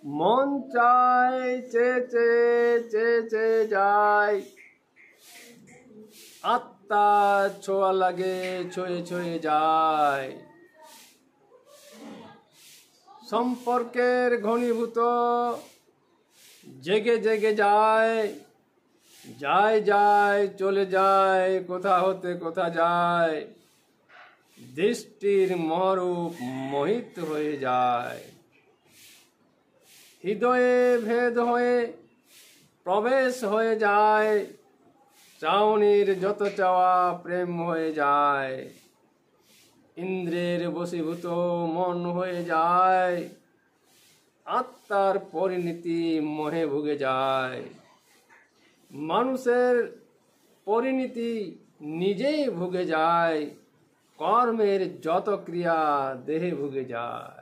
মন চায় চেয়ে চেয়ে যায়, আত্মা ছোঁয়া লাগে ছুঁয়ে যায়। সম্পর্কের ঘনীভূত জেগে যায়, চলে যায়, কোথা হতে কোথা যায়। দৃষ্টির মহরূপ মোহিত হয়ে যায়। হৃদয়ে ভেদ হয়ে প্রবেশ হয়ে যায়, চাউনির যত চাওয়া প্রেম হয়ে যায়। ইন্দ্রের বশীভূত মন হয়ে যায়, আত্মার পরিণতি মোহে ভুগে যায়। মানুষের পরিণতি নিজেই ভুগে যায়, কর্মের যত ক্রিয়া দেহে ভুগে যায়।